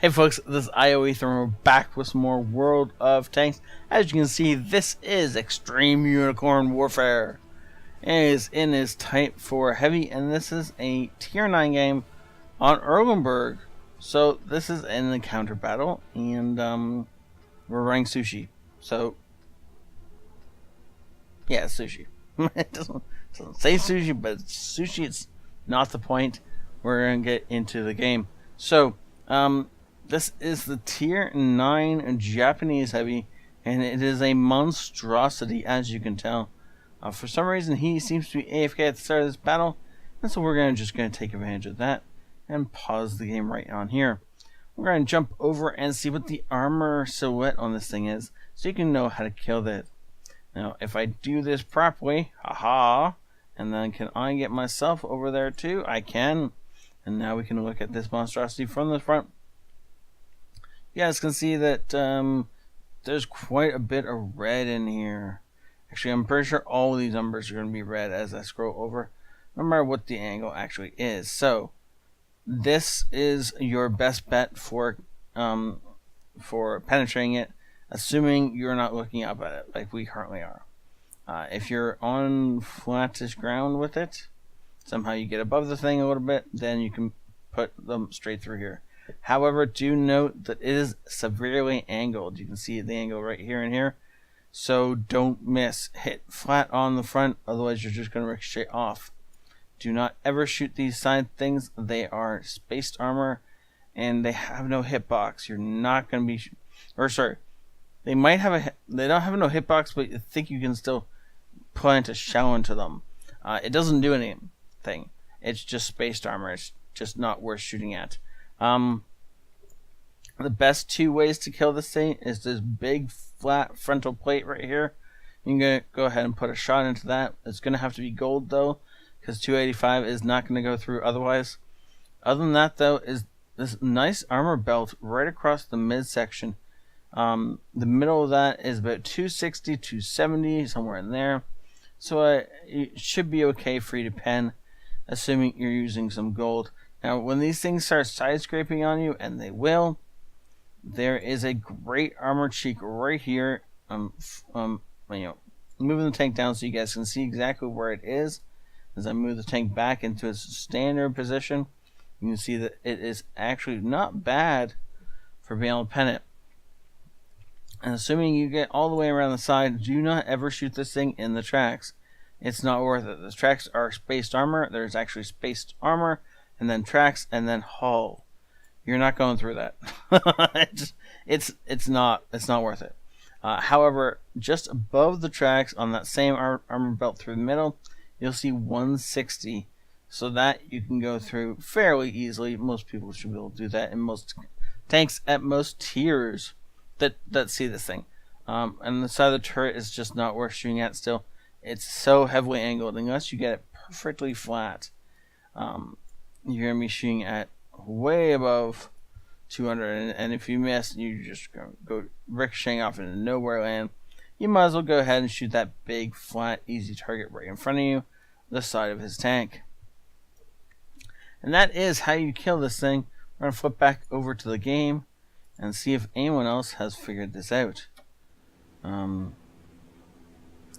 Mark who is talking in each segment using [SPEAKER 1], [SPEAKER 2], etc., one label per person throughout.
[SPEAKER 1] Hey folks, this is ioEther and we're back with some more World of Tanks. As you can see, this is Extreme Unicorn Warfare. It is in its Type 4 Heavy, and this is a Tier 9 game on Erlenberg. So this is an encounter battle, and we're running sushi. So, yeah, sushi. It doesn't say sushi, but it's sushi. It's not the point. We're going to get into the game. So, this is the Tier 9 Japanese Heavy, and it is a monstrosity, as you can tell. For some reason, he seems to be AFK at the start of this battle, and so we're just going to take advantage of that and pause the game right on here. We're going to jump over and see what the armor silhouette on this thing is, so you can know how to kill that. Now, if I do this properly, haha, and then can I get myself over there too? I can. And now we can look at this monstrosity from the front. You guys can see that there's quite a bit of red in here. Actually, I'm pretty sure all of these numbers are going to be red as I scroll over, no matter what the angle actually is. So, this is your best bet for penetrating it, assuming you're not looking up at it like we currently are. If you're on flattish ground with it, somehow you get above the thing a little bit, then you can put them straight through here. However, do note that it is severely angled. You can see the angle right here and here. So don't miss. Hit flat on the front, otherwise you're just going to ricochet off. Do not ever shoot these side things. They are spaced armor, and they have no hitbox. You're not going to be... they might have they don't have no hitbox, but you think you can still plant a shell into them. It doesn't do anything. It's just spaced armor. It's just not worth shooting at. The best two ways to kill this thing is this big flat frontal plate right here. You can go ahead and put a shot into that. It's going to have to be gold though, because 285 is not going to go through otherwise. Other than that though, is this nice armor belt right across the midsection. The middle of that is about 260, 270, somewhere in there. So it should be okay for you to pen, assuming you're using some gold. Now, when these things start side scraping on you, and they will, there is a great armor cheek right here. Moving the tank down so you guys can see exactly where it is. As I move the tank back into its standard position, you can see that it is actually not bad for being able to pen it. And assuming you get all the way around the side, do not ever shoot this thing in the tracks. It's not worth it. The tracks are spaced armor. There's actually spaced armor, and then tracks, and then hull. You're not going through that. It's not worth it. However, just above the tracks on that same armor belt through the middle, you'll see 160. So that you can go through fairly easily. Most people should be able to do that in most tanks at most tiers that see this thing. And the side of the turret is just not worth shooting at still. It's so heavily angled. Unless you get it perfectly flat, you're going to be shooting at way above 200. And if you miss, you just go ricocheting off into nowhere land. You might as well go ahead and shoot that big, flat, easy target right in front of you, the side of his tank. And that is how you kill this thing. We're going to flip back over to the game and see if anyone else has figured this out. Turn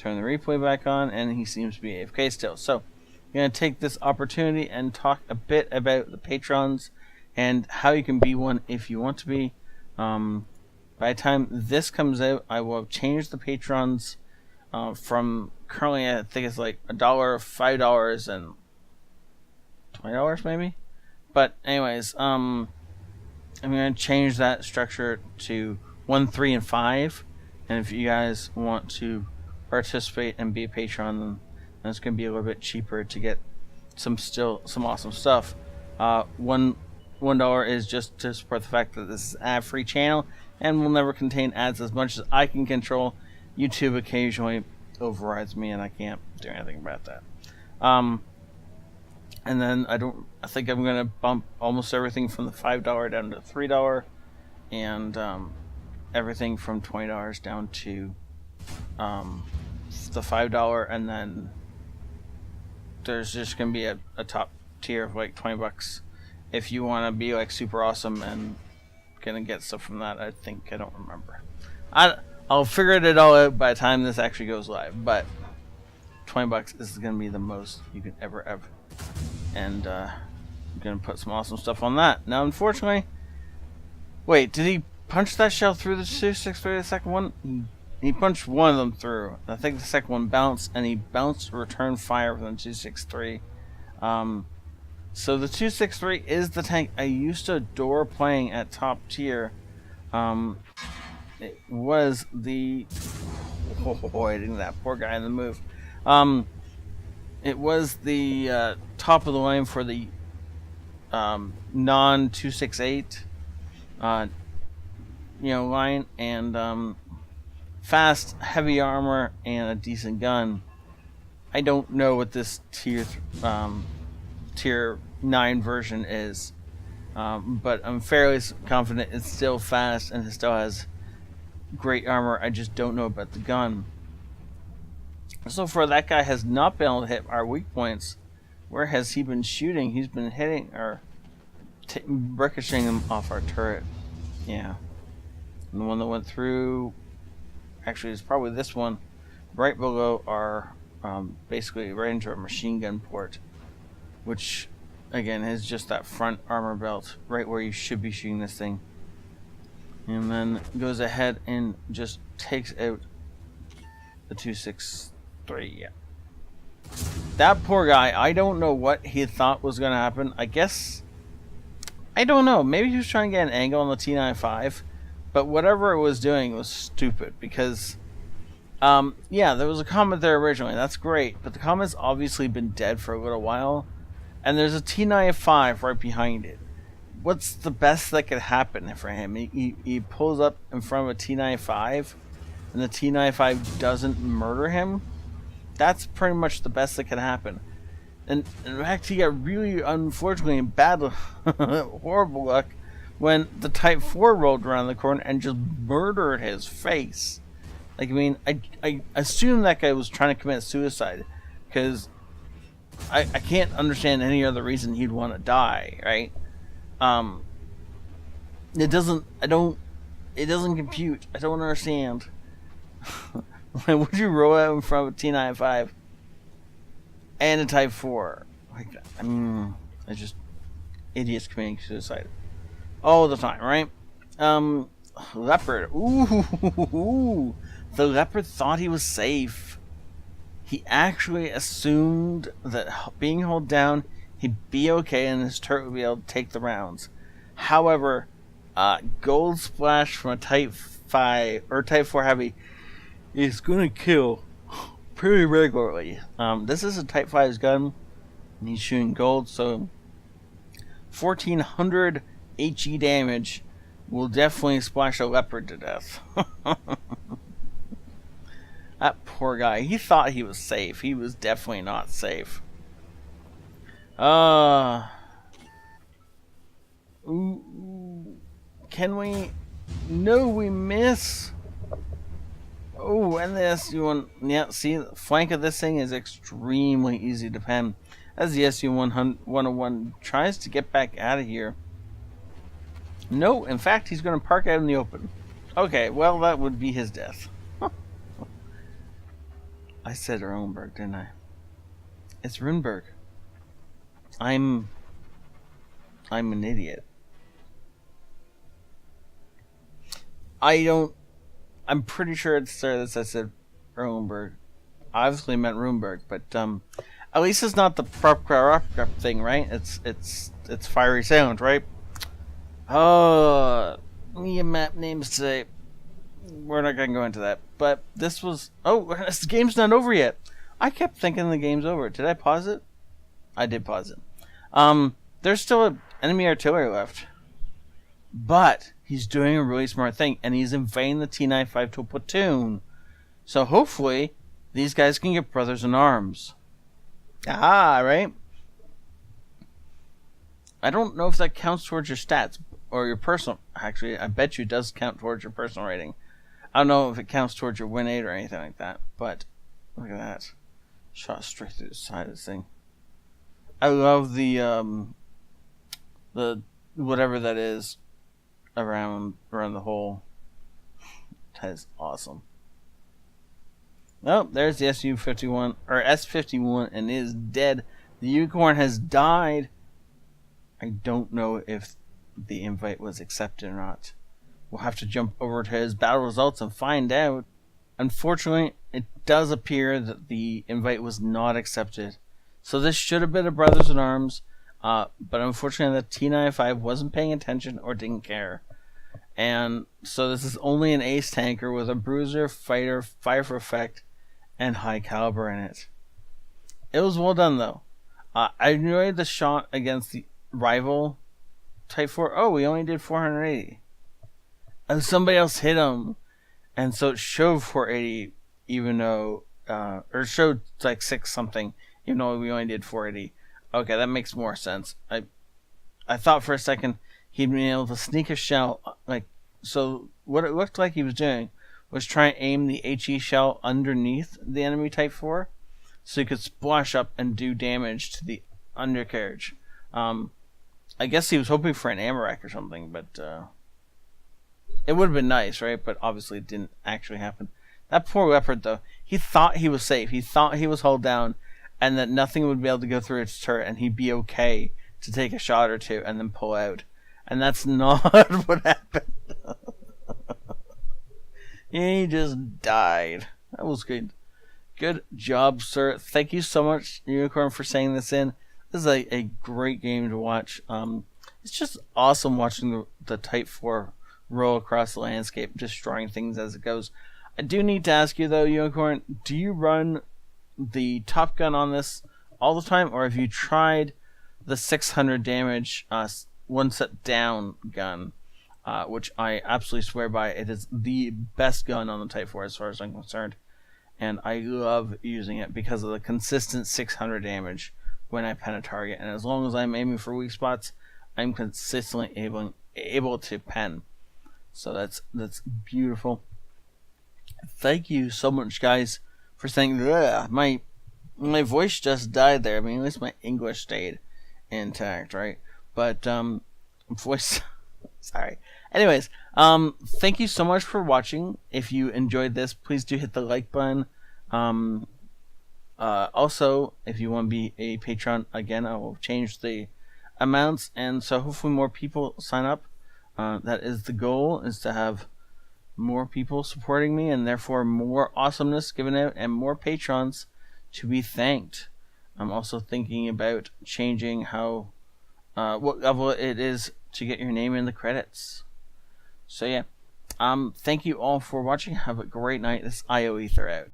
[SPEAKER 1] the replay back on, and he seems to be AFK still. So, I'm going to take this opportunity and talk a bit about the patrons and how you can be one if you want to be. By the time this comes out, I will have changed the patrons from currently, I think it's like $1, $5, and $20 maybe. But anyways, I'm going to change that structure to 1, 3, and 5. And if you guys want to participate and be a patron, then it's going to be a little bit cheaper to get some awesome stuff. $1 is just to support the fact that this is an ad-free channel and will never contain ads as much as I can control. YouTube occasionally overrides me, and I can't do anything about that. And then I think I'm going to bump almost everything from the $5 down to $3, and everything from $20 down to the $5, and then there's just gonna be a top tier of like $20 if you want to be like super awesome and gonna get stuff from that. I think I don't remember. I'll figure it all out by the time this actually goes live. But $20 is gonna be the most you can ever have, and I'm gonna put some awesome stuff on that. Now, unfortunately, wait, did he punch that shell through the 263? The second one, he punched one of them through. I think the second one bounced, and he bounced return fire from the 263. So the 263 is the tank I used to adore playing at top tier. It was the hitting that poor guy in the move. It was the top of the line for the non 268 line, and fast, heavy armor, and a decent gun. I don't know what this tier 9 version is, but I'm fairly confident it's still fast and it still has great armor. I just don't know about the gun. So far, that guy has not been able to hit our weak points. Where has he been shooting? He's been hitting or ricocheting them off our turret. Yeah. And the one that went through, actually, is probably this one, right below our, basically right into our machine gun port, which, again, is just that front armor belt, right where you should be shooting this thing. And then goes ahead and just takes out the 263, yeah. That poor guy, I don't know what he thought was going to happen. I guess, I don't know, maybe he was trying to get an angle on the T95, but whatever it was doing was stupid, because, yeah, there was a comet there originally, that's great, but the comet's obviously been dead for a little while, and there's a T95 right behind it. What's the best that could happen for him? He pulls up in front of a T95, and the T95 doesn't murder him? That's pretty much the best that could happen. And in fact, he got really, unfortunately, bad, horrible luck when the Type 4 rolled around the corner and just murdered his face. Like, I mean, I assume that guy was trying to commit suicide, because I can't understand any other reason he'd want to die, right? It doesn't compute. I don't understand. Why would you roll out in front of a T95 and a Type 4? Like that? I mean, it's just idiots committing suicide all the time, right? Leopard. Ooh, the Leopard thought he was safe. He actually assumed that being held down, he'd be okay and his turret would be able to take the rounds. However, gold splash from a Type 5 or Type 4 heavy is going to kill pretty regularly. This is a Type 5's gun, and he's shooting gold, so 1400 HE damage will definitely splash a Leopard to death. That poor guy, he thought he was safe. He was definitely not safe. Can we? No, we miss. Oh, and the SU-1, see, the flank of this thing is extremely easy to pen. As the SU-101 tries to get back out of here. No, in fact, he's going to park out in the open. Okay, well, that would be his death. I said Runberg, didn't I? It's Runberg. I'm an idiot. I'm pretty sure it's there that I said Runberg. I obviously meant Runberg, but at least it's not the proper thing, right? It's Fiery Sound, right? Oh, me and map names today. We're not gonna go into that. But this was the game's not over yet. I kept thinking the game's over. Did I pause it? I did pause it. There's still enemy artillery left. But he's doing a really smart thing, and he's invading the T-95 to a platoon. So hopefully, these guys can get brothers in arms. Ah, right? I don't know if that counts towards your stats, or your personal... Actually, I bet you it does count towards your personal rating. I don't know if it counts towards your win 8 or anything like that, but look at that. Shot straight through the side of this thing. I love the whatever that is. around the hole. That is awesome. Oh, there's the SU-51 or S-51, and it is dead. The unicorn has died. I don't know if the invite was accepted or not. We'll have to jump over to his battle results and find out. Unfortunately, it does appear that the invite was not accepted. So this should have been a Brothers in Arms, but unfortunately the T-95 wasn't paying attention or didn't care. And so this is only an ace tanker with a bruiser, fighter, fire for effect, and high caliber in it. It was well done though. I enjoyed the shot against the rival Type 4. Oh, we only did 480. Oh, somebody else hit him. And so it showed 480, even though, or it showed like 6 something, even though we only did 480. Okay, that makes more sense. I thought for a second he'd been able to sneak a shell, like, so what it looked like he was doing was trying to aim the HE shell underneath the enemy Type 4, so he could splash up and do damage to the undercarriage. I guess he was hoping for an Amarak or something, but it would have been nice, right? But obviously it didn't actually happen. That poor leopard, though, he thought he was safe. He thought he was hulled down and that nothing would be able to go through its turret and he'd be okay to take a shot or two and then pull out. And that's not what happened. He just died. That was good. Good job, sir. Thank you so much, Unicorn, for saying this in. This is a great game to watch. It's just awesome watching the Type 4 roll across the landscape, destroying things as it goes. I do need to ask you, though, Unicorn, do you run the Top Gun on this all the time, or have you tried the 600 damage one set down gun, which I absolutely swear by? It is the best gun on the Type 4 as far as I'm concerned, and I love using it because of the consistent 600 damage when I pen a target, and as long as I'm aiming for weak spots, I'm consistently able to pen. So that's beautiful. Thank you so much, guys, for saying my voice just died there. I mean, at least my English stayed intact, right? But voice sorry. Anyways, thank you so much for watching. If you enjoyed this, please do hit the like button. Also, if you want to be a patron, again, I will change the amounts, and so hopefully more people sign up. That is the goal, is to have more people supporting me, and therefore more awesomeness given out, and more patrons to be thanked. I'm also thinking about changing how what level it is to get your name in the credits. So yeah, thank you all for watching. Have a great night. This is ioEther out.